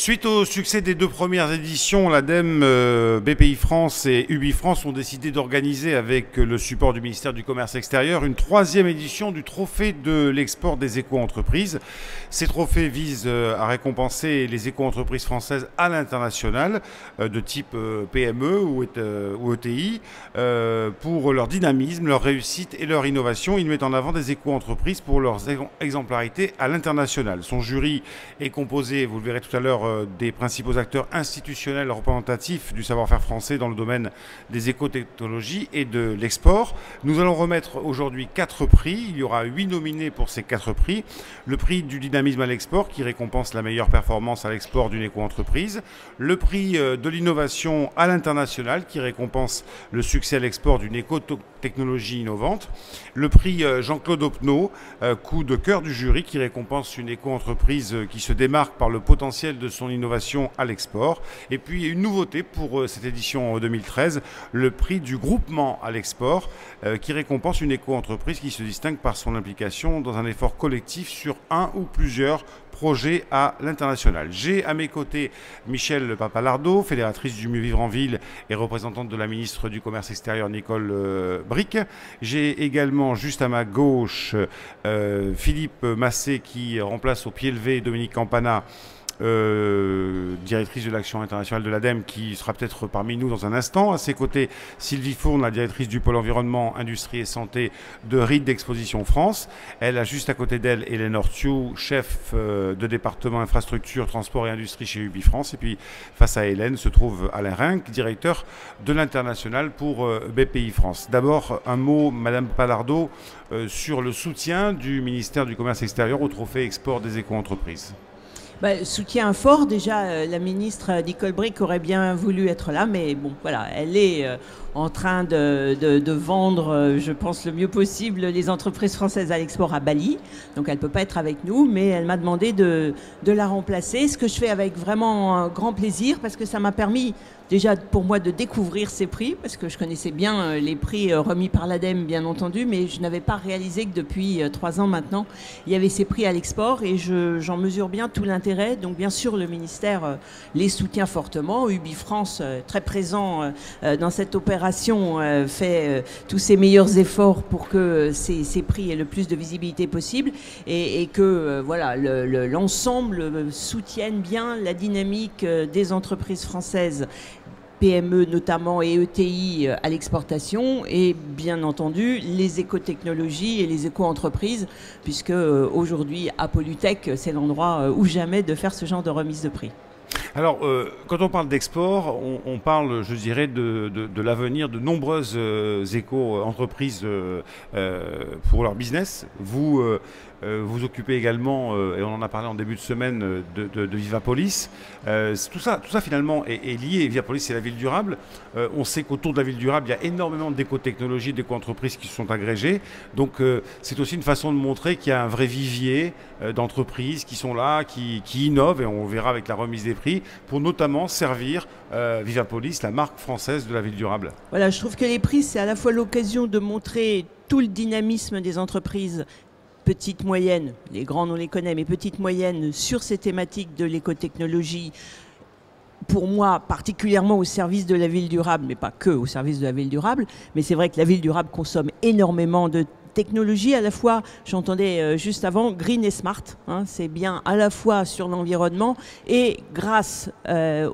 Suite au succès des deux premières éditions, l'ADEME, BPI France et UBI France ont décidé d'organiser avec le support du ministère du Commerce extérieur une troisième édition du trophée de l'export des éco-entreprises. Ces trophées visent à récompenser les éco-entreprises françaises à l'international de type PME ou ETI pour leur dynamisme, leur réussite et leur innovation. Ils mettent en avant des éco-entreprises pour leur exemplarité à l'international. Son jury est composé, vous le verrez tout à l'heure, des principaux acteurs institutionnels représentatifs du savoir-faire français dans le domaine des écotechnologies et de l'export. Nous allons remettre aujourd'hui 4 prix. Il y aura 8 nominés pour ces 4 prix. Le prix du dynamisme à l'export qui récompense la meilleure performance à l'export d'une éco-entreprise. Le prix de l'innovation à l'international qui récompense le succès à l'export d'une écotechnologie innovante. Le prix Jean-Claude Opnaud, coup de cœur du jury qui récompense une éco-entreprise qui se démarque par le potentiel de son innovation à l'export. Et puis une nouveauté pour cette édition 2013, le prix du groupement à l'export qui récompense une éco-entreprise qui se distingue par son implication dans un effort collectif sur un ou plusieurs projets à l'international. J'ai à mes côtés Michèle Papalardo, fédératrice du Mieux Vivre en Ville et représentante de la ministre du Commerce extérieur Nicole Bricq. J'ai également juste à ma gauche Philippe Massé qui remplace au pied levé Dominique Campana, directrice de l'action internationale de l'ADEME qui sera peut-être parmi nous dans un instant. À ses côtés, Sylvie Fourne, la directrice du pôle environnement, industrie et santé de RID d'Exposition France. Elle a juste à côté d'elle Hélène Ortiou, chef de département infrastructure, transport et industrie chez UBI France. Et puis face à Hélène se trouve Alain Rinck, directeur de l'international pour BPI France. D'abord un mot, Madame Palardo, sur le soutien du ministère du Commerce extérieur au trophée export des éco-entreprises. Soutien fort, déjà la ministre Nicole Bricq aurait bien voulu être là, mais bon voilà, elle est en train de vendre, je pense le mieux possible, les entreprises françaises à l'export à Bali, donc elle ne peut pas être avec nous, mais elle m'a demandé de la remplacer, ce que je fais avec vraiment un grand plaisir, parce que ça m'a permis déjà pour moi de découvrir ces prix, parce que je connaissais bien les prix remis par l'ADEME bien entendu, mais je n'avais pas réalisé que depuis 3 ans maintenant, il y avait ces prix à l'export et j'en mesure bien tout l'intérêt. Donc bien sûr le ministère les soutient fortement. UBI France, très présent dans cette opération, fait tous ses meilleurs efforts pour que ces prix aient le plus de visibilité possible et que voilà, l'ensemble soutienne bien la dynamique des entreprises françaises, PME notamment et ETI à l'exportation et bien entendu les écotechnologies et les éco-entreprises puisque aujourd'hui à Polytech c'est l'endroit ou jamais de faire ce genre de remise de prix. Alors, quand on parle d'export, on parle, je dirais, de l'avenir de nombreuses éco-entreprises pour leur business. Vous vous occupez également, et on en a parlé en début de semaine, de Vivapolis. Tout ça finalement est lié. Vivapolis, c'est la ville durable. On sait qu'autour de la ville durable, il y a énormément d'éco-technologies, d'éco-entreprises qui se sont agrégées. Donc, c'est aussi une façon de montrer qu'il y a un vrai vivier d'entreprises qui sont là, qui innovent, et on verra avec la remise des prix, pour notamment servir Vivapolis, la marque française de la ville durable. Voilà, je trouve que les prix, c'est à la fois l'occasion de montrer tout le dynamisme des entreprises petites, moyennes, les grandes on les connaît, mais petites, moyennes, sur ces thématiques de l'écotechnologie, pour moi, particulièrement au service de la ville durable, mais pas que au service de la ville durable, mais c'est vrai que la ville durable consomme énormément de technologie, à la fois, j'entendais juste avant, green et smart, hein, c'est bien à la fois sur l'environnement et grâce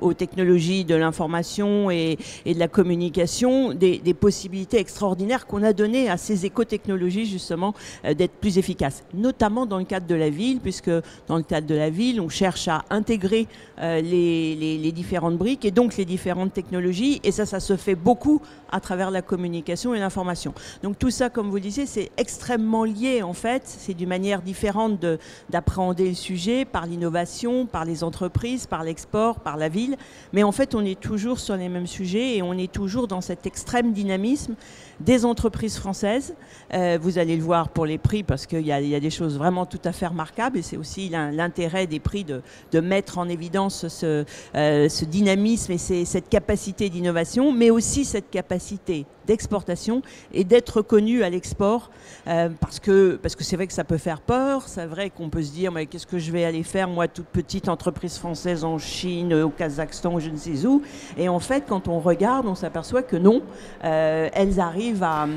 aux technologies de l'information et de la communication, des possibilités extraordinaires qu'on a données à ces éco-technologies justement d'être plus efficaces, notamment dans le cadre de la ville, puisque dans le cadre de la ville, on cherche à intégrer les différentes briques et donc les différentes technologies, et ça se fait beaucoup à travers la communication et l'information. Donc tout ça, comme vous le disiez, c'est extrêmement lié en fait, c'est d'une manière différente d'appréhender le sujet par l'innovation, par les entreprises, par l'export, par la ville, mais en fait on est toujours sur les mêmes sujets et on est toujours dans cet extrême dynamisme des entreprises françaises. Vous allez le voir pour les prix parce qu'il y a des choses vraiment tout à fait remarquables et c'est aussi l'intérêt des prix de mettre en évidence ce dynamisme et cette capacité d'innovation, mais aussi cette capacité d'exportation et d'être reconnu à l'export parce que c'est vrai que ça peut faire peur, c'est vrai qu'on peut se dire mais qu'est-ce que je vais aller faire moi, toute petite entreprise française en Chine, au Kazakhstan, je ne sais où. Et en fait, quand on regarde, on s'aperçoit que non, elles arrivent à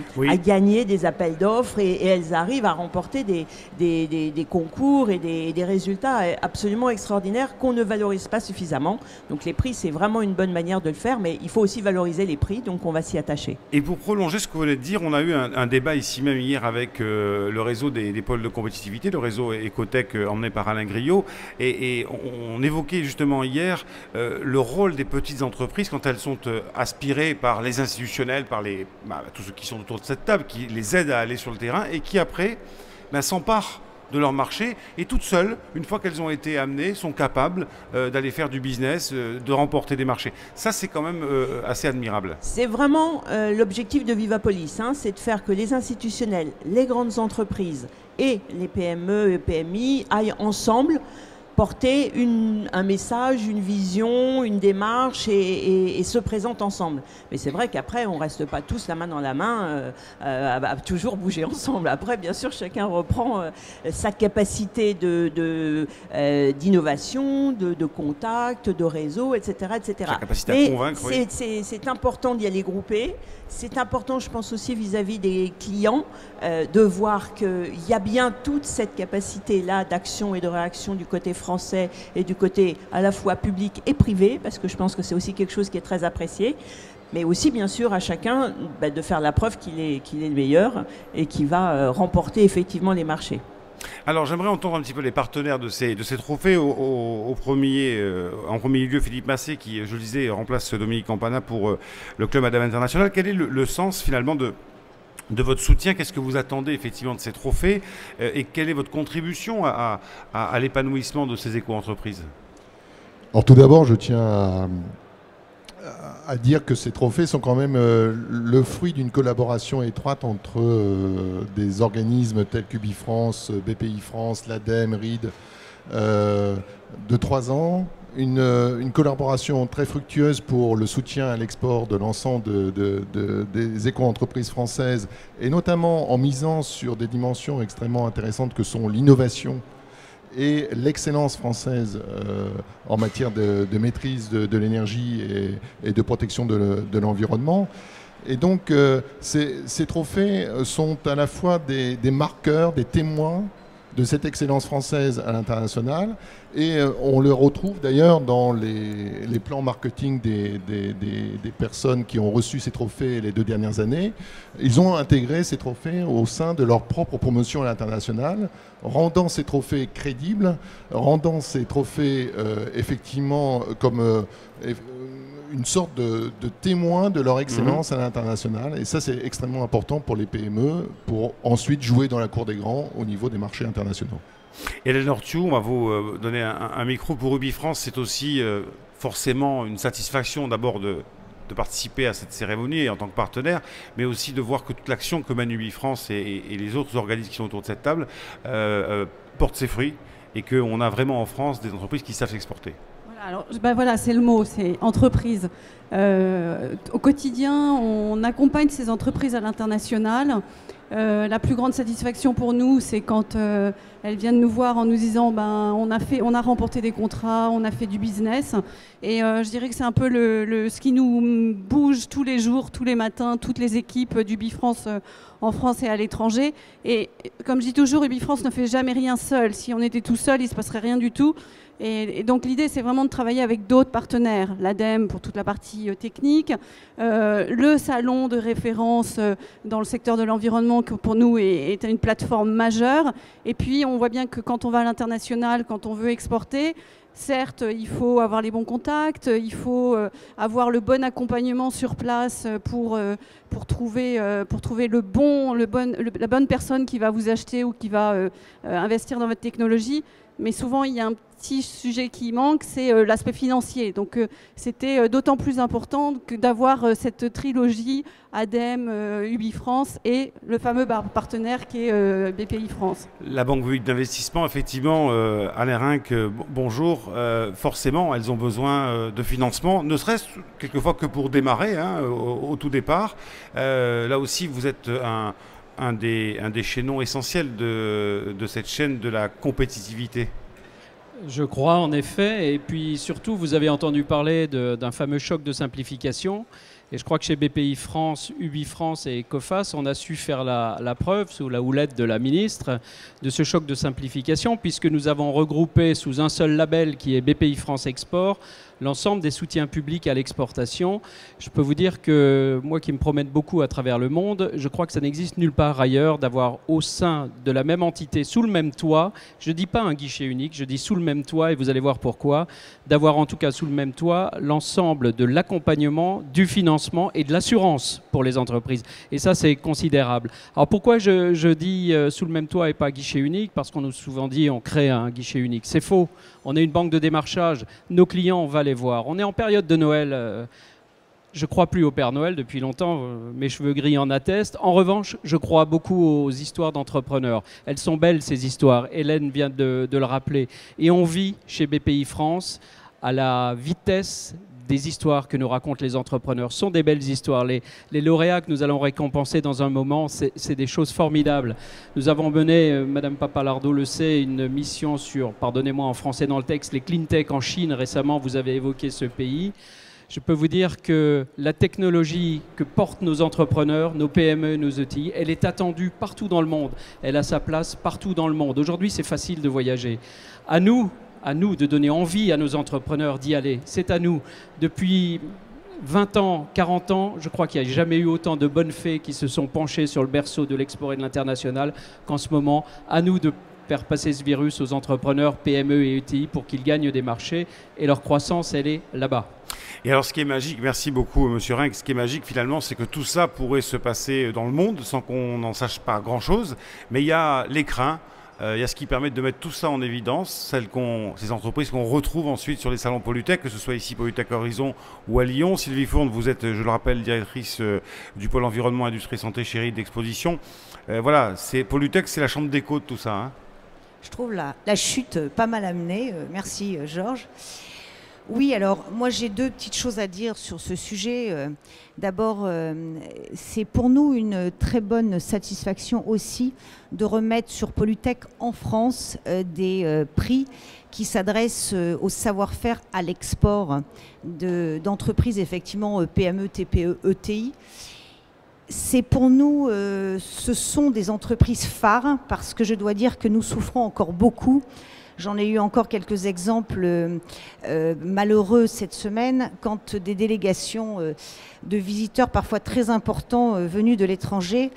gagner des appels d'offres et elles arrivent à remporter des concours et des résultats absolument extraordinaires qu'on ne valorise pas suffisamment. Donc les prix, c'est vraiment une bonne manière de le faire, mais il faut aussi valoriser les prix, donc on va s'y attacher. Et pour prolonger ce que vous venez de dire, on a eu un débat ici même hier avec le réseau des pôles de compétitivité, le réseau Ecotech emmené par Alain Griot, et on évoquait justement hier le rôle des petites entreprises quand elles sont aspirées par les institutionnels, par tous ceux qui sont autour de cette table, qui les aident à aller sur le terrain et qui après s'emparent de leur marché et toutes seules, une fois qu'elles ont été amenées, sont capables d'aller faire du business, de remporter des marchés. Ça, c'est quand même assez admirable. C'est vraiment l'objectif de Vivapolis, c'est de faire que les institutionnels, les grandes entreprises et les PME et PMI aillent ensemble porter un message, une vision, une démarche et se présentent ensemble. Mais c'est vrai qu'après, on ne reste pas tous la main dans la main à toujours bouger ensemble. Après, bien sûr, chacun reprend sa capacité d'innovation, de contact, de réseau, etc. Sa capacité à convaincre, oui. C'est important d'y aller groupé. C'est important, je pense aussi vis-à-vis des clients, de voir qu'il y a bien toute cette capacité-là d'action et de réaction du côté français et du côté à la fois public et privé, parce que je pense que c'est aussi quelque chose qui est très apprécié, mais aussi bien sûr à chacun de faire la preuve qu'il est le meilleur et qui va remporter effectivement les marchés. Alors j'aimerais entendre un petit peu les partenaires de ces trophées. En premier lieu, Philippe Massé, qui, je le disais, remplace Dominique Campana pour le Club Madame International. Quel est le sens finalement de votre soutien? Qu'est-ce que vous attendez effectivement de ces trophées et quelle est votre contribution à l'épanouissement de ces éco-entreprises? Alors tout d'abord, je tiens à dire que ces trophées sont quand même le fruit d'une collaboration étroite entre des organismes tels qu'Ubifrance, BPI France, l'ADEME, RID, de 3 ans. Une collaboration très fructueuse pour le soutien à l'export de l'ensemble des éco-entreprises françaises, et notamment en misant sur des dimensions extrêmement intéressantes que sont l'innovation et l'excellence française en matière de maîtrise de l'énergie et de protection de l'environnement. Et donc ces trophées sont à la fois des marqueurs, des témoins de cette excellence française à l'international, et on le retrouve d'ailleurs dans les plans marketing des personnes qui ont reçu ces trophées les 2 dernières années. Ils ont intégré ces trophées au sein de leur propre promotion à l'international, rendant ces trophées crédibles, rendant ces trophées effectivement comme une sorte de témoin de leur excellence à l'international. Et ça, c'est extrêmement important pour les PME, pour ensuite jouer dans la cour des grands au niveau des marchés internationaux. Hélène Thiou, on va vous donner un micro. Pour Ubifrance, c'est aussi forcément une satisfaction d'abord de participer à cette cérémonie en tant que partenaire, mais aussi de voir que toute l'action que mène Ubifrance et les autres organismes qui sont autour de cette table porte ses fruits et qu'on a vraiment en France des entreprises qui savent s'exporter. Alors, voilà, c'est le mot, c'est entreprise. Au quotidien, on accompagne ces entreprises à l'international. La plus grande satisfaction pour nous, c'est quand elles viennent nous voir en nous disant on a remporté des contrats, on a fait du business. Et je dirais que c'est un peu ce qui nous bouge tous les jours, tous les matins, toutes les équipes d'Ubifrance en France et à l'étranger. Et comme je dis toujours, Ubifrance ne fait jamais rien seul. Si on était tout seul, il ne se passerait rien du tout. Et donc l'idée, c'est vraiment de travailler avec d'autres partenaires, l'ADEME pour toute la partie technique, le salon de référence dans le secteur de l'environnement, qui pour nous est une plateforme majeure. Et puis on voit bien que quand on va à l'international, quand on veut exporter, certes, il faut avoir les bons contacts, il faut avoir le bon accompagnement sur place pour trouver la bonne personne qui va vous acheter ou qui va investir dans votre technologie. Mais souvent, il y a un petit sujet qui manque, c'est l'aspect financier. Donc, c'était d'autant plus important que d'avoir cette trilogie ADEME, Ubifrance et le fameux partenaire qui est BPI France. La Banque publique d'investissement, effectivement, Alain Rinck, bonjour. Forcément, elles ont besoin de financement, ne serait-ce quelquefois que pour démarrer au tout départ. Là aussi, vous êtes un des chaînons essentiels de cette chaîne de la compétitivité. Je crois en effet, et puis surtout vous avez entendu parler d'un fameux choc de simplification, et je crois que chez BPI France, UbiFrance et Coface, on a su faire la preuve sous la houlette de la ministre de ce choc de simplification, puisque nous avons regroupé sous un seul label qui est BPI France Export l'ensemble des soutiens publics à l'exportation. Je peux vous dire que moi qui me promène beaucoup à travers le monde, je crois que ça n'existe nulle part ailleurs d'avoir au sein de la même entité, sous le même toit, je ne dis pas un guichet unique, je dis sous le même toit, et vous allez voir pourquoi, d'avoir en tout cas sous le même toit l'ensemble de l'accompagnement, du financement et de l'assurance pour les entreprises. Et ça, c'est considérable. Alors pourquoi je dis sous le même toit et pas guichet unique? Parce qu'on nous a souvent dit on crée un guichet unique. C'est faux. On est une banque de démarchage. Nos clients, on va les voir. On est en période de Noël. Je ne crois plus au Père Noël depuis longtemps. Mes cheveux gris en attestent. En revanche, je crois beaucoup aux histoires d'entrepreneurs. Elles sont belles, ces histoires. Hélène vient de le rappeler. Et on vit chez BPI France à la vitesse des histoires que nous racontent les entrepreneurs. Ce sont des belles histoires. Les lauréats que nous allons récompenser dans un moment, c'est des choses formidables. Nous avons mené, Madame Papalardo le sait, une mission sur, pardonnez-moi en français dans le texte, les clean tech en Chine. Récemment, vous avez évoqué ce pays. Je peux vous dire que la technologie que portent nos entrepreneurs, nos PME, nos ETI, elle est attendue partout dans le monde. Elle a sa place partout dans le monde. Aujourd'hui, c'est facile de voyager. À nous de donner envie à nos entrepreneurs d'y aller. C'est à nous. Depuis 20 ans, 40 ans, je crois qu'il n'y a jamais eu autant de bonnes fées qui se sont penchées sur le berceau de l'export et de l'international qu'en ce moment. À nous de faire passer ce virus aux entrepreneurs, PME et ETI pour qu'ils gagnent des marchés. Et leur croissance, elle est là-bas. Et alors ce qui est magique, merci beaucoup Monsieur Rinck, ce qui est magique finalement, c'est que tout ça pourrait se passer dans le monde sans qu'on n'en sache pas grand-chose. Mais il y a l'écrin. Il y a ce qui permet de mettre tout ça en évidence, ces entreprises qu'on retrouve ensuite sur les salons Polytech, que ce soit ici Polytech Horizon ou à Lyon. Sylvie Fourne, vous êtes, je le rappelle, directrice du pôle environnement, industrie, santé, chérie d'exposition. Voilà, Polytech, c'est la chambre d'écho de tout ça. Hein. Je trouve la chute pas mal amenée. Merci Georges. Oui, alors moi j'ai deux petites choses à dire sur ce sujet. D'abord, c'est pour nous une très bonne satisfaction aussi de remettre sur Polytech en France des prix qui s'adressent au savoir-faire à l'export d'entreprises effectivement PME, TPE, ETI. C'est pour nous, ce sont des entreprises phares parce que je dois dire que nous souffrons encore beaucoup. J'en ai eu encore quelques exemples malheureux cette semaine quand des délégations de visiteurs parfois très importants venus de l'étranger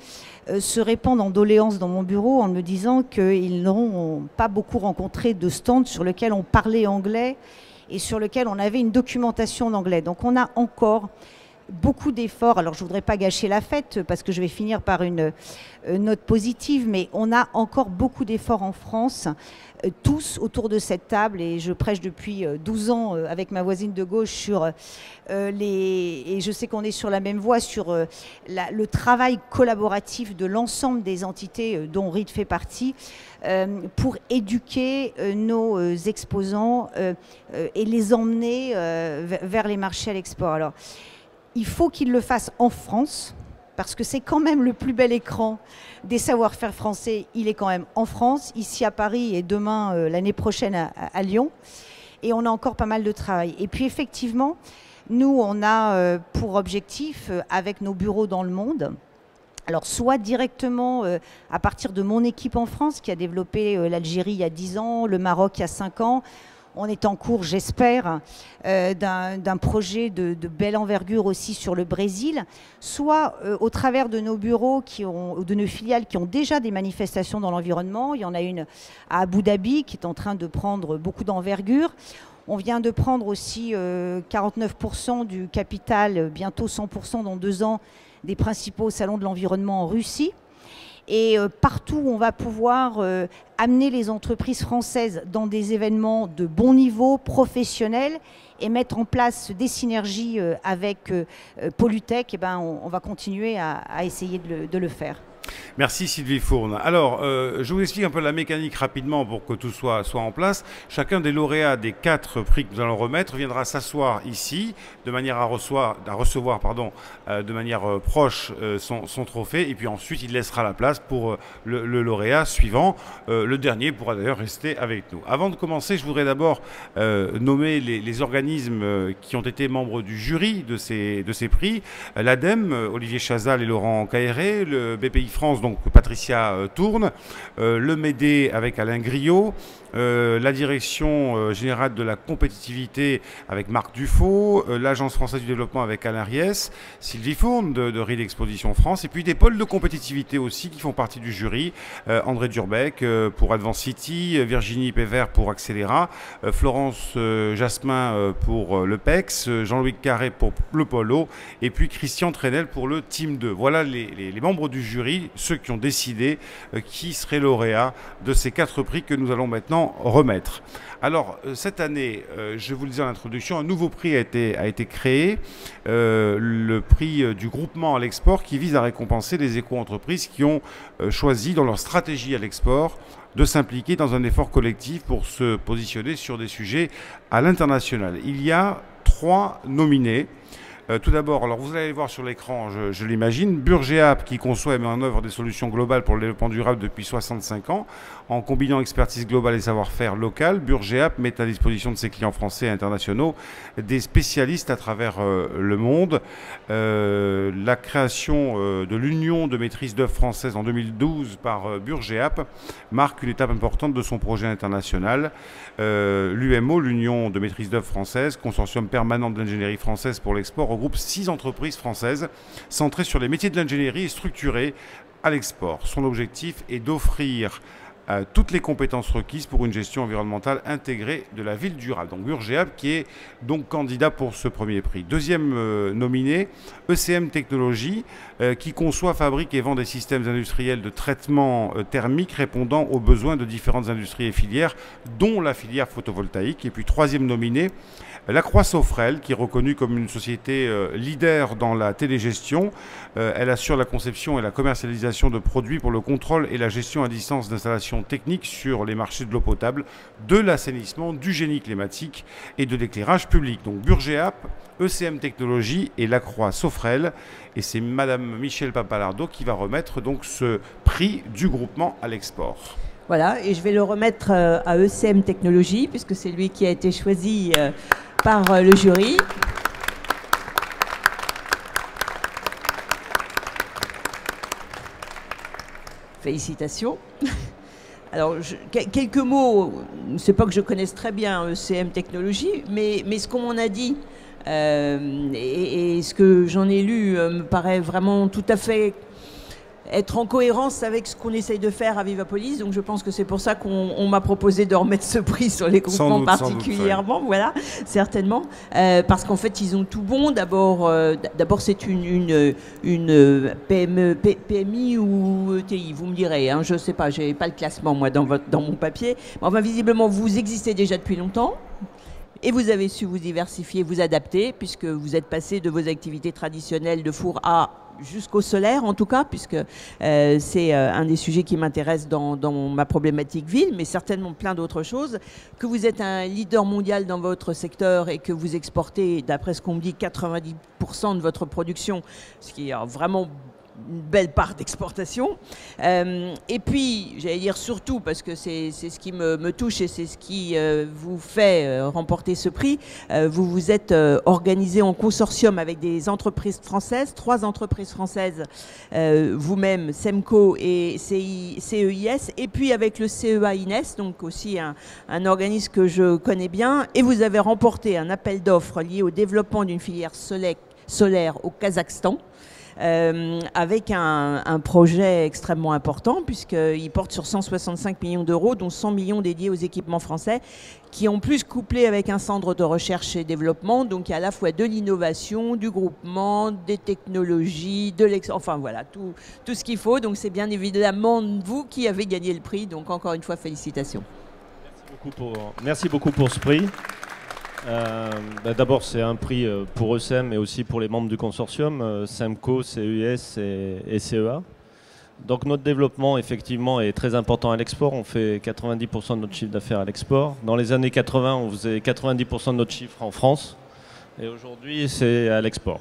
se répandent en doléances dans mon bureau en me disant qu'ils n'auront pas beaucoup rencontré de stands sur lesquels on parlait anglais et sur lesquels on avait une documentation en anglais. Donc on a encore beaucoup d'efforts. Alors je ne voudrais pas gâcher la fête parce que je vais finir par une note positive, mais on a encore beaucoup d'efforts en France, tous autour de cette table, et je prêche depuis 12 ans avec ma voisine de gauche sur et je sais qu'on est sur la même voie, sur le travail collaboratif de l'ensemble des entités dont RID fait partie, pour éduquer nos exposants et les emmener vers les marchés à l'export. Alors, il faut qu'ils le fassent en France, parce que c'est quand même le plus bel écran des savoir-faire français. Il est quand même en France, ici à Paris et demain, l'année prochaine à Lyon. Et on a encore pas mal de travail. Et puis effectivement, nous, on a pour objectif, avec nos bureaux dans le monde, alors soit directement à partir de mon équipe en France, qui a développé l'Algérie il y a 10 ans, le Maroc il y a 5 ans, on est en cours, j'espère, d'un projet de belle envergure aussi sur le Brésil, soit au travers de nos bureaux, de nos filiales qui ont déjà des manifestations dans l'environnement. Il y en a une à Abu Dhabi qui est en train de prendre beaucoup d'envergure. On vient de prendre aussi 49% du capital, bientôt 100% dans 2 ans, des principaux salons de l'environnement en Russie. Et partout où on va pouvoir amener les entreprises françaises dans des événements de bon niveau, professionnels, et mettre en place des synergies avec Polytech, eh ben, on va continuer à essayer de le faire. Merci Sylvie Fourne. Alors, je vous explique un peu la mécanique rapidement pour que tout soit en place. Chacun des lauréats des 4 prix que nous allons remettre viendra s'asseoir ici de manière à recevoir de manière proche son trophée, et puis ensuite il laissera la place pour le lauréat suivant. Le dernier pourra d'ailleurs rester avec nous. Avant de commencer, je voudrais d'abord nommer les organismes qui ont été membres du jury de ces prix. L'ADEME, Olivier Chazal et Laurent Caéré, le BPI France, donc Patricia Tourne, le MEDE avec Alain Griot, la direction générale de la compétitivité avec Marc Dufaux, l'Agence française du développement avec Alain Riès, Sylvie Fourne de RID Exposition France, et puis des pôles de compétitivité aussi qui font partie du jury, André Durbeck pour Advance City, Virginie Pévert pour Accélera, Florence Jasmin pour le PEX, Jean-Louis Carré pour le Polo, et puis Christian Trenel pour le Team 2. Voilà les membres du jury, ceux qui ont décidé qui serait lauréat de ces 4 prix que nous allons maintenant remettre. Alors, cette année, je vous le disais en introduction, un nouveau prix a été créé, le prix du groupement à l'export, qui vise à récompenser les éco-entreprises qui ont choisi dans leur stratégie à l'export de s'impliquer dans un effort collectif pour se positionner sur des sujets à l'international. Il y a 3 nominés. Tout d'abord, alors vous allez voir sur l'écran, je l'imagine, Burgeap qui conçoit et met en œuvre des solutions globales pour le développement durable depuis 65 ans, en combinant expertise globale et savoir-faire local. Burgeap met à disposition de ses clients français et internationaux des spécialistes à travers le monde. La création de l'Union de maîtrise d'œuvre française en 2012 par Burgeap marque une étape importante de son projet international. L'UMO, l'Union de maîtrise d'œuvre française, consortium permanent de l'ingénierie française pour l'export, regroupe 6 entreprises françaises centrées sur les métiers de l'ingénierie et structurées à l'export. Son objectif est d'offrir toutes les compétences requises pour une gestion environnementale intégrée de la ville durable. Donc Burgeap qui est donc candidat pour ce premier prix. Deuxième nominé, ECM Technologies qui conçoit, fabrique et vend des systèmes industriels de traitement thermique répondant aux besoins de différentes industries et filières, dont la filière photovoltaïque. Et puis troisième nominé, Lacroix Sofrel, qui est reconnue comme une société leader dans la télégestion. Elle assure la conception et la commercialisation de produits pour le contrôle et la gestion à distance d'installations techniques sur les marchés de l'eau potable, de l'assainissement, du génie climatique et de l'éclairage public. Donc Burgeap, ECM Technologies et Lacroix Sofrel. Et c'est Madame Michèle Papalardo qui va remettre donc ce prix du groupement à l'export. Voilà, et je vais le remettre à ECM Technologies, puisque c'est lui qui a été choisi par le jury. Félicitations. Alors, quelques mots, c'est pas que je connaisse très bien ECM Technologies, mais ce qu'on m'en a dit et ce que j'en ai lu me paraît vraiment tout à fait être en cohérence avec ce qu'on essaye de faire à Vivapolis. Donc je pense que c'est pour ça qu'on m'a proposé de remettre ce prix sur les groupements particulièrement, voilà, certainement. Parce qu'en fait, ils ont tout bon. D'abord, c'est une PMI ou ETI, vous me direz. Hein, je ne sais pas, je n'ai pas le classement, moi, dans mon papier. Enfin, visiblement, vous existez déjà depuis longtemps. Et vous avez su vous diversifier, vous adapter, puisque vous êtes passé de vos activités traditionnelles de four à jusqu'au solaire, en tout cas, puisque c'est un des sujets qui m'intéresse dans ma problématique ville, mais certainement plein d'autres choses, que vous êtes un leader mondial dans votre secteur et que vous exportez, d'après ce qu'on me dit, 90% de votre production, ce qui est vraiment une belle part d'exportation. Et puis, j'allais dire surtout, parce que c'est ce qui me touche et c'est ce qui vous fait remporter ce prix, vous vous êtes organisé en consortium avec des entreprises françaises, 3 entreprises françaises, vous-même, SEMCO et CEIS, et puis avec le CEA INES, donc aussi un organisme que je connais bien, et vous avez remporté un appel d'offres lié au développement d'une filière solaire au Kazakhstan, avec un projet extrêmement important puisqu'il porte sur 165 millions d'euros, dont 100 millions dédiés aux équipements français, qui en plus couplé avec un centre de recherche et développement, donc il y a à la fois de l'innovation, du groupement, des technologies, enfin voilà, tout ce qu'il faut. Donc c'est bien évidemment vous qui avez gagné le prix, donc encore une fois félicitations. Merci beaucoup pour ce prix. D'abord, c'est un prix pour ECM, mais aussi pour les membres du consortium, SEMCO, CEIS et CEA. Donc notre développement, effectivement, est très important à l'export. On fait 90% de notre chiffre d'affaires à l'export. Dans les années 80, on faisait 90% de notre chiffre en France. Et aujourd'hui, c'est à l'export.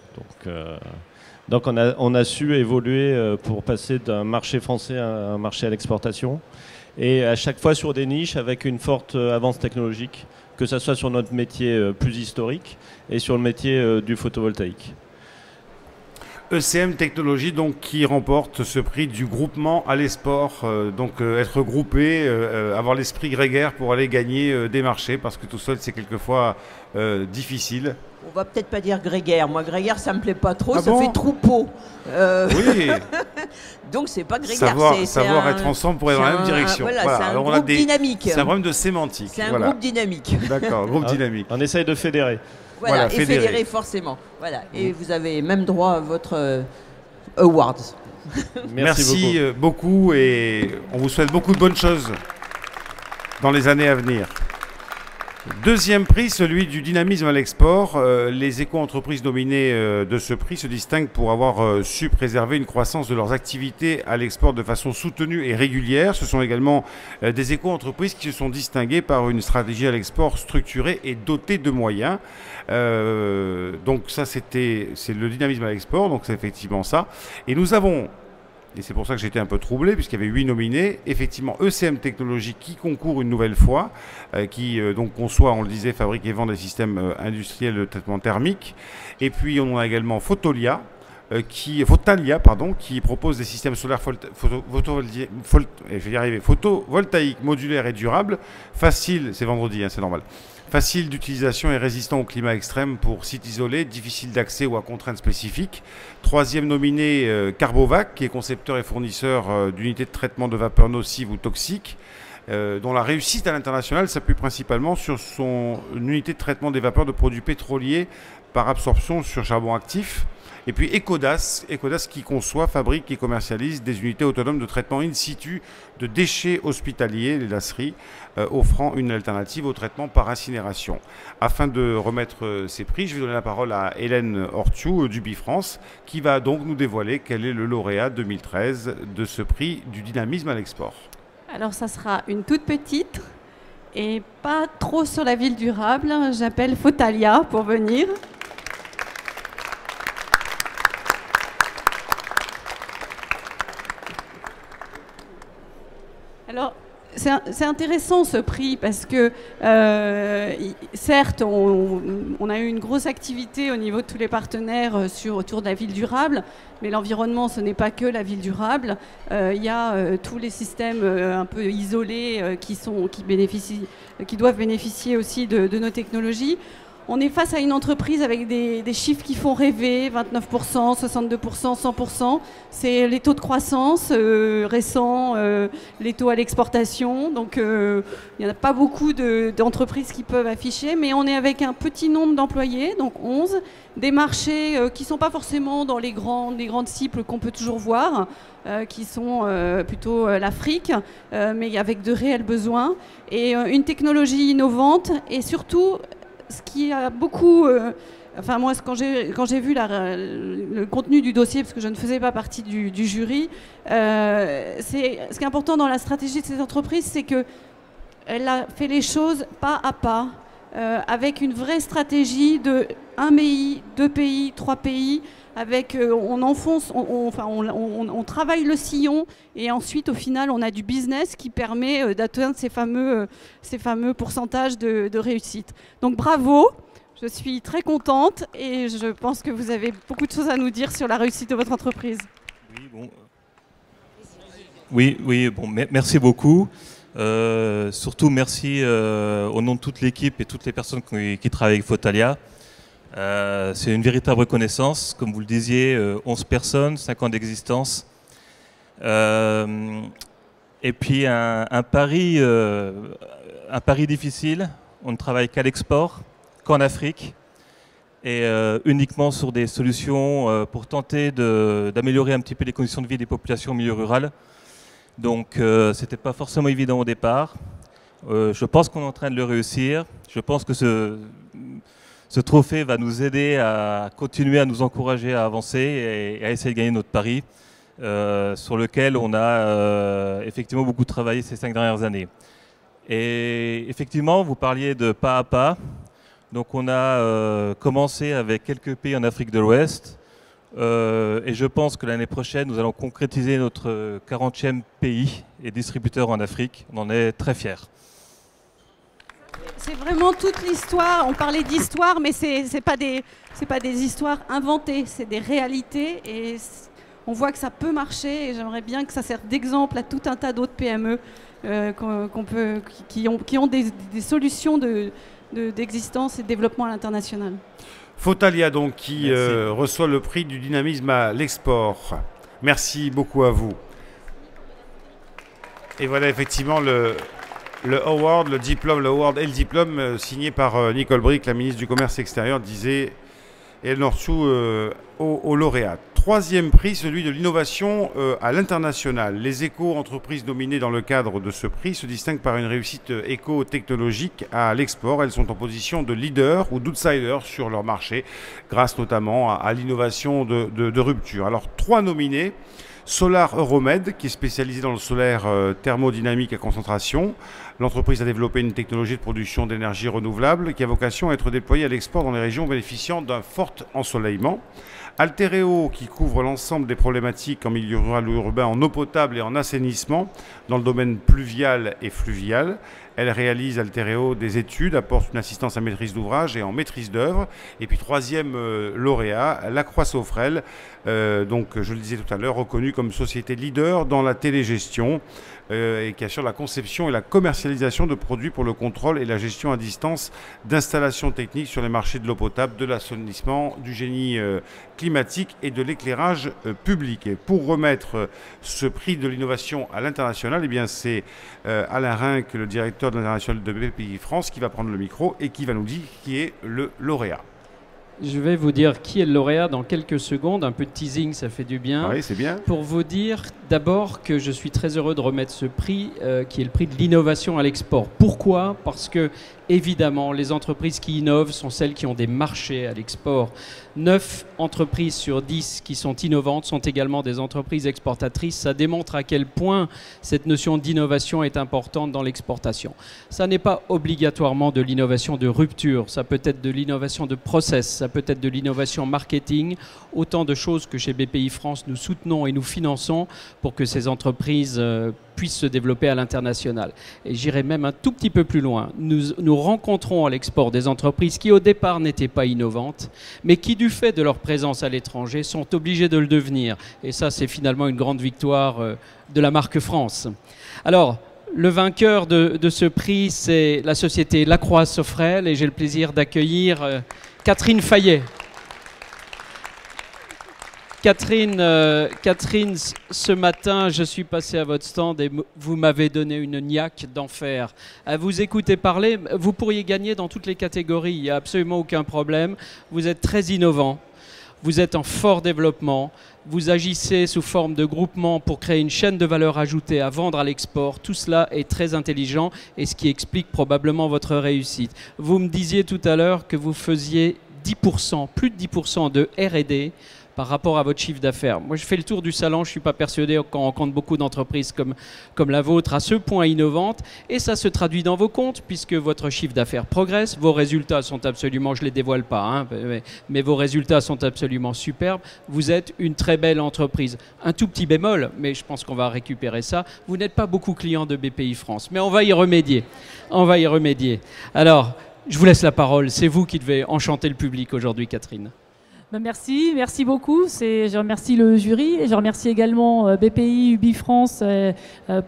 Donc on a su évoluer pour passer d'un marché français à un marché à l'exportation. Et à chaque fois sur des niches avec une forte avance technologique, que ce soit sur notre métier plus historique et sur le métier du photovoltaïque. ECM Technologies, donc, qui remporte ce prix du groupement à l'export. Être groupé, avoir l'esprit grégaire pour aller gagner des marchés, parce que tout seul, c'est quelquefois difficile. On va peut-être pas dire grégaire. Moi, grégaire, ça me plaît pas trop. Ah Ça bon fait troupeau. Oui. Donc, c'est pas grégaire. Savoir être ensemble pour aller dans la même direction. Voilà, c'est un groupe dynamique. C'est un problème de sémantique. C'est un groupe dynamique. D'accord, groupe dynamique. On essaye de fédérer. Voilà, et fédérer forcément. Voilà. Et vous avez même droit à votre award. Merci beaucoup et on vous souhaite beaucoup de bonnes choses dans les années à venir. Deuxième prix, celui du dynamisme à l'export. Les éco-entreprises nominées de ce prix se distinguent pour avoir su préserver une croissance de leurs activités à l'export de façon soutenue et régulière. Ce sont également des éco-entreprises qui se sont distinguées par une stratégie à l'export structurée et dotée de moyens. Donc ça, c'est le dynamisme à l'export, donc c'est effectivement ça. Et nous avons... Et c'est pour ça que j'étais un peu troublé, puisqu'il y avait 8 nominés. Effectivement, ECM Technologies qui concourt une nouvelle fois, qui donc conçoit, on le disait, fabrique et vend des systèmes industriels de traitement thermique. Et puis on a également Fotalia, qui propose des systèmes solaires photovoltaïques modulaires et durables. Facile, c'est vendredi, hein, c'est normal. Facile d'utilisation et résistant au climat extrême pour sites isolés, difficile d'accès ou à contraintes spécifiques. Troisième nominé, Carbovac, qui est concepteur et fournisseur d'unités de traitement de vapeurs nocives ou toxiques, dont la réussite à l'international s'appuie principalement sur son unité de traitement des vapeurs de produits pétroliers par absorption sur charbon actif. Et puis Ecodas qui conçoit, fabrique et commercialise des unités autonomes de traitement in situ de déchets hospitaliers, les lasseries, offrant une alternative au traitement par incinération. Afin de remettre ces prix, je vais donner la parole à Hélène Ortiou d'UBI France, qui va donc nous dévoiler quel est le lauréat 2013 de ce prix du dynamisme à l'export. Alors ça sera une toute petite et pas trop sur la ville durable. J'appelle Fotalia pour venir. Alors, c'est intéressant ce prix parce que certes, on a eu une grosse activité au niveau de tous les partenaires autour de la ville durable, mais l'environnement, ce n'est pas que la ville durable. Il y a tous les systèmes un peu isolés qui doivent bénéficier aussi de nos technologies. On est face à une entreprise avec des chiffres qui font rêver, 29%, 62%, 100%. C'est les taux de croissance récents, les taux à l'exportation. Donc il n'y en a pas beaucoup d'entreprises qui peuvent afficher, mais on est avec un petit nombre d'employés, donc 11, des marchés qui ne sont pas forcément dans les grandes cibles qu'on peut toujours voir, qui sont plutôt l'Afrique, mais avec de réels besoins, et une technologie innovante, et surtout... Ce qui a beaucoup... moi, quand j'ai vu le contenu du dossier, parce que je ne faisais pas partie du jury, ce qui est important dans la stratégie de ces entreprises, c'est qu'elle a fait les choses pas à pas, avec une vraie stratégie de 1 pays, 2 pays, 3 pays, avec, on enfonce, on travaille le sillon, et ensuite, au final, on a du business qui permet d'atteindre ces fameux pourcentages de réussite. Donc bravo, je suis très contente, et je pense que vous avez beaucoup de choses à nous dire sur la réussite de votre entreprise. Merci beaucoup. Surtout merci au nom de toute l'équipe et toutes les personnes qui travaillent avec Fotalia. C'est une véritable reconnaissance, comme vous le disiez, 11 personnes, 5 ans d'existence. Et puis un pari difficile, on ne travaille qu'à l'export, qu'en Afrique, et uniquement sur des solutions pour tenter d'améliorer un petit peu les conditions de vie des populations au milieu rural. Donc ce n'était pas forcément évident au départ. Je pense qu'on est en train de le réussir. Je pense que ce trophée va nous aider à continuer à nous encourager à avancer et à essayer de gagner notre pari. sur lequel on a effectivement beaucoup travaillé ces 5 dernières années. Et effectivement, vous parliez de pas à pas. Donc on a commencé avec quelques pays en Afrique de l'Ouest. Et je pense que l'année prochaine, nous allons concrétiser notre 40e pays et distributeur en Afrique. On en est très fiers. C'est vraiment toute l'histoire. On parlait d'histoire, mais c'est pas des histoires inventées, c'est des réalités. Et on voit que ça peut marcher. Et j'aimerais bien que ça serve d'exemple à tout un tas d'autres PME qui ont des solutions d'existence et de développement à l'international. Fotalia, donc, qui reçoit le prix du dynamisme à l'export. Merci beaucoup à vous. Et voilà effectivement le award, le diplôme signé par Nicole Bricq, la ministre du Commerce extérieur, disait, et elle en reçoit au lauréat. Troisième prix, celui de l'innovation à l'international. Les éco-entreprises nominées dans le cadre de ce prix se distinguent par une réussite éco-technologique à l'export. Elles sont en position de leader ou d'outsider sur leur marché, grâce notamment à l'innovation de rupture. Alors, 3 nominés. Solar Euromed, qui est spécialisé dans le solaire thermodynamique à concentration. L'entreprise a développé une technologie de production d'énergie renouvelable qui a vocation à être déployée à l'export dans les régions bénéficiant d'un fort ensoleillement. Altereo, qui couvre l'ensemble des problématiques en milieu rural ou urbain en eau potable et en assainissement dans le domaine pluvial et fluvial. Elle réalise, Altereo, des études, apporte une assistance à maîtrise d'ouvrage et en maîtrise d'œuvre. Et puis troisième lauréat, Lacroix Sofrel, donc je le disais tout à l'heure, reconnue comme société leader dans la télégestion et qui assure la conception et la commercialisation de produits pour le contrôle et la gestion à distance d'installations techniques sur les marchés de l'eau potable, de l'assainissement, du génie climatique et de l'éclairage public. Et pour remettre ce prix de l'innovation à l'international, eh bien c'est Alain Rinck, le directeur de l'international de BPI France, qui va prendre le micro et qui va nous dire qui est le lauréat. Je vais vous dire qui est le lauréat dans quelques secondes. Un peu de teasing, ça fait du bien. Oui, c'est bien. Pour vous dire d'abord que je suis très heureux de remettre ce prix, qui est le prix de l'innovation à l'export. Pourquoi ? Parce que, évidemment, les entreprises qui innovent sont celles qui ont des marchés à l'export. 9 entreprises sur 10 qui sont innovantes sont également des entreprises exportatrices. Ça démontre à quel point cette notion d'innovation est importante dans l'exportation. Ça n'est pas obligatoirement de l'innovation de rupture. Ça peut être de l'innovation de process. Ça peut être de l'innovation marketing. Autant de choses que chez BPI France, nous soutenons et nous finançons pour que ces entreprises puissent se développer à l'international. Et j'irai même un tout petit peu plus loin. Nous rencontrons à l'export des entreprises qui au départ n'étaient pas innovantes, mais qui du fait de leur présence à l'étranger sont obligées de le devenir. Et ça, c'est finalement une grande victoire de la marque France. Alors, le vainqueur de ce prix, c'est la société Lacroix Sofrel, et j'ai le plaisir d'accueillir Catherine Fayet. Catherine, ce matin, je suis passé à votre stand et vous m'avez donné une niaque d'enfer. À vous écouter parler, vous pourriez gagner dans toutes les catégories, il n'y a absolument aucun problème. Vous êtes très innovant, vous êtes en fort développement, vous agissez sous forme de groupement pour créer une chaîne de valeur ajoutée à vendre à l'export. Tout cela est très intelligent et ce qui explique probablement votre réussite. Vous me disiez tout à l'heure que vous faisiez 10%, plus de 10% de R&D par rapport à votre chiffre d'affaires. Moi, je fais le tour du salon, je ne suis pas persuadé qu'on rencontre beaucoup d'entreprises comme la vôtre à ce point innovantes, et ça se traduit dans vos comptes, puisque votre chiffre d'affaires progresse, vos résultats sont absolument, je ne les dévoile pas, hein, mais vos résultats sont absolument superbes, vous êtes une très belle entreprise. Un tout petit bémol, mais je pense qu'on va récupérer ça, vous n'êtes pas beaucoup client de BPI France, mais on va y remédier. On va y remédier. Alors, je vous laisse la parole, c'est vous qui devez enchanter le public aujourd'hui, Catherine. Merci beaucoup. Je remercie le jury et je remercie également BPI, UBI France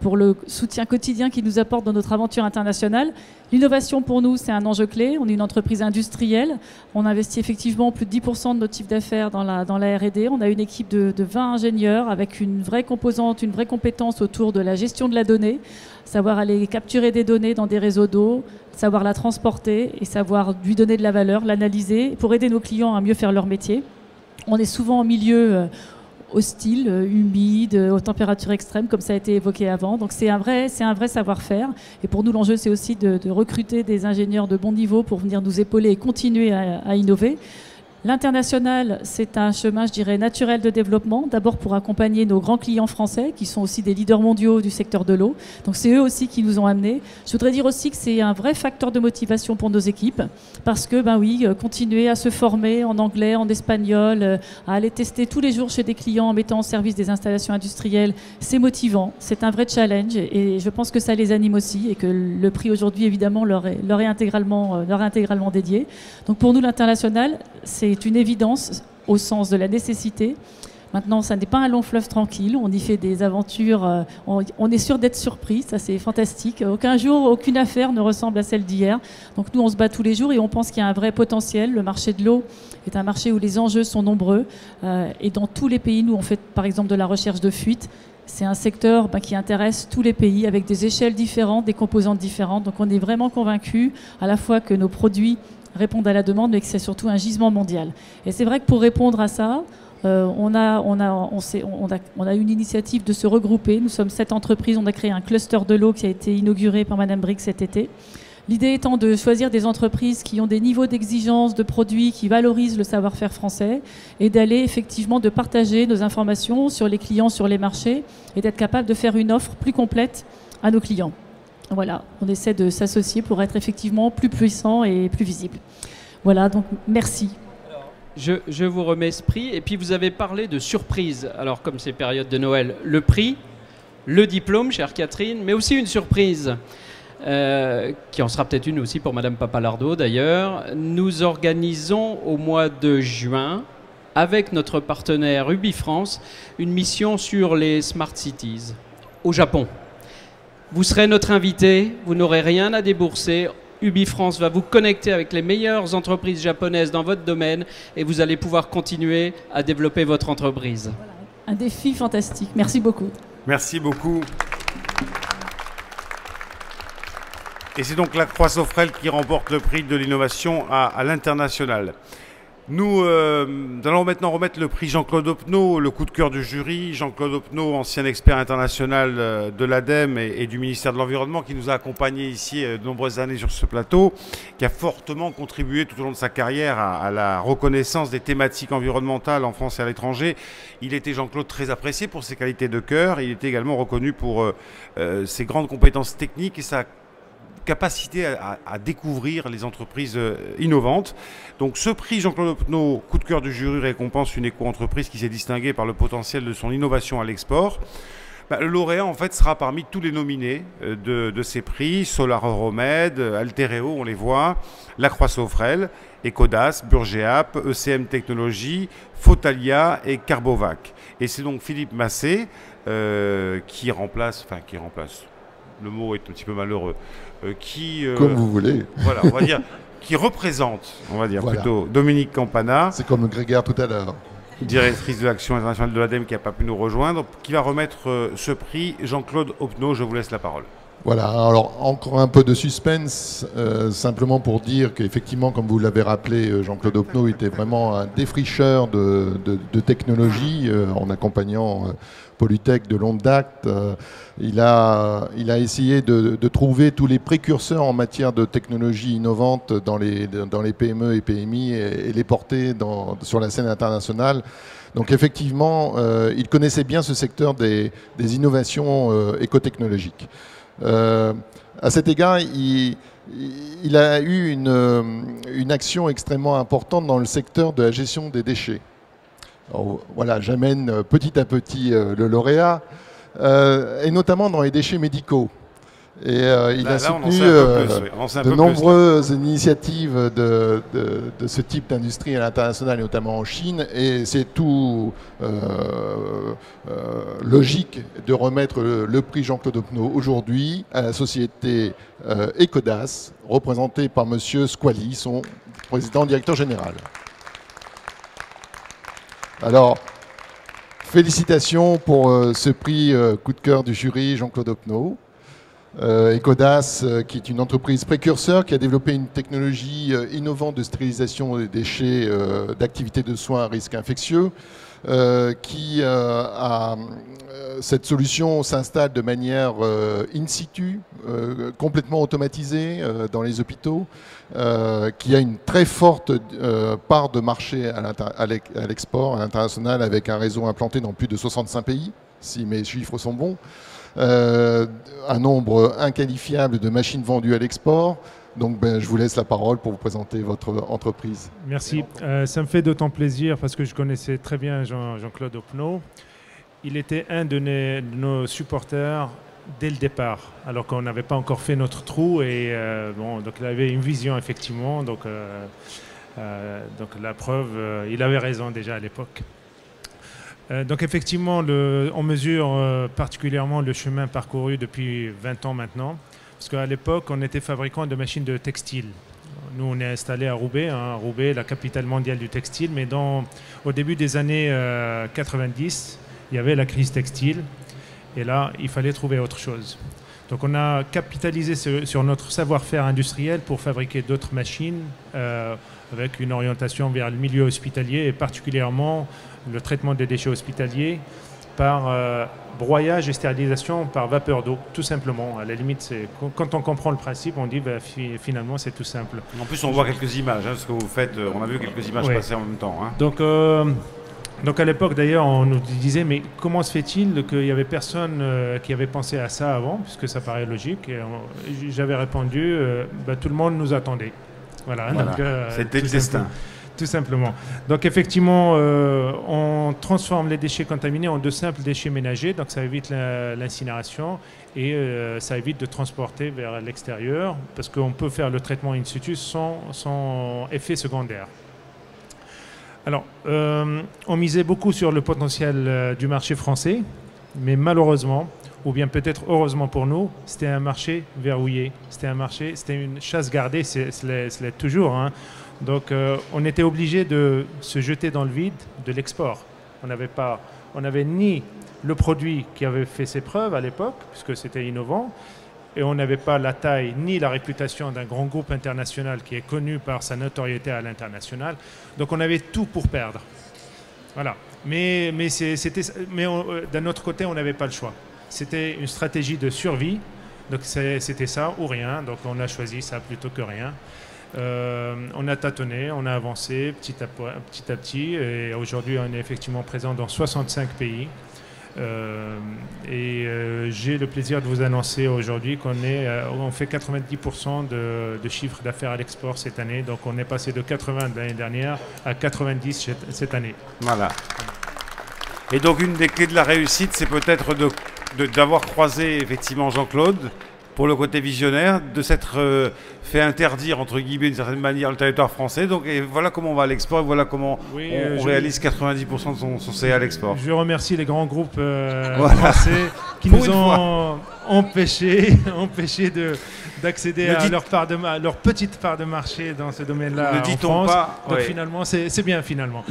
pour le soutien quotidien qu'ils nous apportent dans notre aventure internationale. L'innovation pour nous, c'est un enjeu clé. On est une entreprise industrielle. On investit effectivement plus de 10% de notre chiffre d'affaires dans la R&D. On a une équipe de 20 ingénieurs avec une vraie composante, une vraie compétence autour de la gestion de la donnée, savoir aller capturer des données dans des réseaux d'eau, savoir la transporter et savoir lui donner de la valeur, l'analyser pour aider nos clients à mieux faire leur métier. On est souvent en milieu hostile, humide, aux températures extrêmes, comme ça a été évoqué avant. Donc c'est un vrai savoir-faire. Et pour nous, l'enjeu, c'est aussi de recruter des ingénieurs de bon niveau pour venir nous épauler et continuer à innover. L'international, c'est un chemin, je dirais, naturel de développement, d'abord pour accompagner nos grands clients français, qui sont aussi des leaders mondiaux du secteur de l'eau. Donc c'est eux aussi qui nous ont amenés. Je voudrais dire aussi que c'est un vrai facteur de motivation pour nos équipes, parce que, ben oui, continuer à se former en anglais, en espagnol, à aller tester tous les jours chez des clients en mettant en service des installations industrielles, c'est motivant, c'est un vrai challenge, et je pense que ça les anime aussi, et que le prix aujourd'hui, évidemment, leur est intégralement dédié. Donc pour nous, l'international, c'est une évidence au sens de la nécessité. Maintenant, ça n'est pas un long fleuve tranquille, on y fait des aventures, on est sûr d'être surpris, ça c'est fantastique. Aucun jour, aucune affaire ne ressemble à celle d'hier. Donc nous, on se bat tous les jours et on pense qu'il y a un vrai potentiel. Le marché de l'eau est un marché où les enjeux sont nombreux. Et dans tous les pays, nous, on fait par exemple de la recherche de fuite. C'est un secteur qui intéresse tous les pays avec des échelles différentes, des composantes différentes. Donc on est vraiment convaincus à la fois que nos produits répondent à la demande, mais que c'est surtout un gisement mondial. Et c'est vrai que pour répondre à ça, on a eu une initiative de se regrouper. Nous sommes 7 entreprises. On a créé un cluster de l'eau qui a été inauguré par Madame Brix cet été. L'idée étant de choisir des entreprises qui ont des niveaux d'exigence de produits qui valorisent le savoir-faire français et d'aller effectivement de partager nos informations sur les clients, sur les marchés et d'être capable de faire une offre plus complète à nos clients. Voilà, on essaie de s'associer pour être effectivement plus puissant et plus visible. Voilà, donc merci. Je vous remets ce prix. Et puis vous avez parlé de surprise. Alors comme c'est période de Noël, le prix, le diplôme, chère Catherine, mais aussi une surprise. Qui en sera peut-être une aussi pour Madame Papalardo d'ailleurs. Nous organisons au mois de juin, avec notre partenaire UbiFrance, une mission sur les Smart Cities au Japon. Vous serez notre invité, vous n'aurez rien à débourser. UbiFrance va vous connecter avec les meilleures entreprises japonaises dans votre domaine et vous allez pouvoir continuer à développer votre entreprise. Voilà, un défi fantastique. Merci beaucoup. Merci beaucoup. Et c'est donc la Croix-Sofrel qui remporte le prix de l'innovation à l'international. Nous allons maintenant remettre le prix Jean-Claude Opnaud, le coup de cœur du jury. Jean-Claude Opnaud, ancien expert international de l'ADEME et du ministère de l'Environnement, qui nous a accompagnés ici de nombreuses années sur ce plateau, qui a fortement contribué tout au long de sa carrière à la reconnaissance des thématiques environnementales en France et à l'étranger. Il était, Jean-Claude, très apprécié pour ses qualités de cœur. Il était également reconnu pour ses grandes compétences techniques et sa capacité à découvrir les entreprises innovantes. Donc ce prix Jean-Claude Opnaud, coup de cœur du jury, récompense une éco-entreprise qui s'est distinguée par le potentiel de son innovation à l'export. Le lauréat, en fait, sera parmi tous les nominés de ces prix, Solar Euromed, Altereo, on les voit, La Croix-Sofrel, Ecodas, Burgeap, ECM Technologies, Photalia et Carbovac. Et c'est donc Philippe Massé qui remplace, le mot est un petit peu malheureux, comme vous voulez. Voilà, on va dire, qui représente, on va dire voilà, plutôt Dominique Campana. C'est comme Grégoire tout à l'heure. Directrice de l'action internationale de l'ADEME qui n'a pas pu nous rejoindre, qui va remettre ce prix. Jean-Claude Opnaud, je vous laisse la parole. Voilà, alors encore un peu de suspense, simplement pour dire qu'effectivement, comme vous l'avez rappelé, Jean-Claude Opnaud était vraiment un défricheur de technologie en accompagnant Polytech de longue date. Il a essayé de trouver tous les précurseurs en matière de technologie innovante dans les PME et PMI et les porter sur la scène internationale. Donc effectivement, il connaissait bien ce secteur des innovations écotechnologiques. À cet égard, il a eu une action extrêmement importante dans le secteur de la gestion des déchets. Alors, voilà, j'amène petit à petit le lauréat, et notamment dans les déchets médicaux. Et il a soutenu de nombreuses initiatives de ce type d'industrie à l'international, notamment en Chine, et c'est tout logique de remettre le prix Jean-Claude Opnaud aujourd'hui à la société Ecodas, représentée par M. Squali, son président directeur général. Alors, félicitations pour ce prix coup de cœur du jury Jean-Claude Opnaud. Ecodas, qui est une entreprise précurseur, qui a développé une technologie innovante de stérilisation des déchets d'activités de soins à risque infectieux. Cette solution s'installe de manière in situ, complètement automatisée dans les hôpitaux, qui a une très forte part de marché à l'export, à l'international, avec un réseau implanté dans plus de 65 pays, si mes chiffres sont bons. Un nombre inqualifiable de machines vendues à l'export. Donc je vous laisse la parole pour vous présenter votre entreprise. Merci. Ça me fait d'autant plaisir parce que je connaissais très bien Jean-Claude Opnaud. Il était un de nos supporters dès le départ, alors qu'on n'avait pas encore fait notre trou. Et donc il avait une vision, effectivement. Donc la preuve, il avait raison déjà à l'époque. Donc effectivement, on mesure particulièrement le chemin parcouru depuis 20 ans maintenant. Parce qu'à l'époque, on était fabricant de machines de textile. Nous, on est installé à Roubaix, Roubaix, la capitale mondiale du textile. Mais au début des années 90, il y avait la crise textile. Et là, il fallait trouver autre chose. Donc on a capitalisé sur notre savoir-faire industriel pour fabriquer d'autres machines avec une orientation vers le milieu hospitalier et particulièrement le traitement des déchets hospitaliers par broyage et stérilisation par vapeur d'eau, tout simplement. À la limite, quand on comprend le principe, on dit finalement c'est tout simple. En plus, on voit quelques images, ce que vous faites. On a vu quelques images passer en même temps. Donc à l'époque, d'ailleurs, on nous disait, mais comment se fait-il qu'il n'y avait personne qui avait pensé à ça avant, puisque ça paraît logique. Et j'avais répondu, tout le monde nous attendait. Voilà. C'était le destin. Tout simplement. Donc effectivement, on transforme les déchets contaminés en de simples déchets ménagers, donc ça évite l'incinération et ça évite de transporter vers l'extérieur, parce qu'on peut faire le traitement in situ sans effet secondaire. Alors, on misait beaucoup sur le potentiel du marché français, mais malheureusement, ou bien peut-être heureusement pour nous, c'était un marché verrouillé. C'était une chasse gardée, c'est toujours. Donc on était obligé de se jeter dans le vide de l'export. On n'avait ni le produit qui avait fait ses preuves à l'époque, puisque c'était innovant, et on n'avait pas la taille ni la réputation d'un grand groupe international qui est connu par sa notoriété à l'international. Donc on avait tout pour perdre. Voilà. Mais d'un autre côté, on n'avait pas le choix. C'était une stratégie de survie. Donc c'était ça ou rien. Donc on a choisi ça plutôt que rien. On a tâtonné, on a avancé petit à petit et aujourd'hui on est effectivement présent dans 65 pays j'ai le plaisir de vous annoncer aujourd'hui qu'on fait 90% de chiffre d'affaires à l'export cette année, donc on est passé de 80 l'année dernière à 90 cette année. Voilà. Et donc une des clés de la réussite, c'est peut-être d'avoir croisé effectivement Jean-Claude pour le côté visionnaire, de s'être fait interdire, entre guillemets, d'une certaine manière, le territoire français. Donc, et voilà comment on va à l'export, et voilà comment on réalise 90% de son CA à l'export. Je remercie les grands groupes français qui nous ont empêchés d'accéder à leur petite part de marché dans ce domaine-là en France. Donc finalement, c'est bien finalement.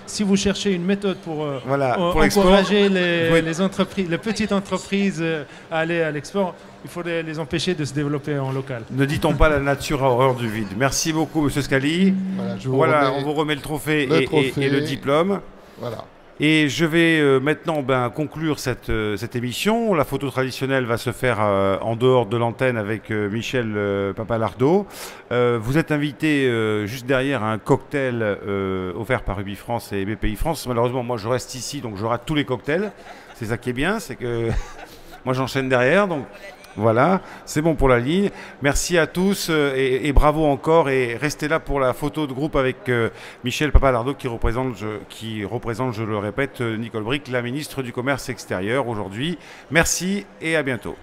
Si vous cherchez une méthode pour encourager les petites entreprises à aller à l'export, il faut les empêcher de se développer en local. Ne dit-on pas la nature a horreur du vide. Merci beaucoup, Monsieur Scali. On vous remet le trophée et le diplôme. Voilà. Et je vais maintenant conclure cette émission. La photo traditionnelle va se faire en dehors de l'antenne avec Michel Papalardo. Vous êtes invité juste derrière à un cocktail offert par UbiFrance et BPI France. Malheureusement, moi je reste ici, donc je rate tous les cocktails. C'est ça qui est bien, c'est que moi j'enchaîne derrière. Donc voilà, c'est bon pour la ligne. Merci à tous et bravo encore. Et restez là pour la photo de groupe avec Michel Papalardo qui représente, je le répète, Nicole Bricq, la ministre du Commerce extérieur aujourd'hui. Merci et à bientôt.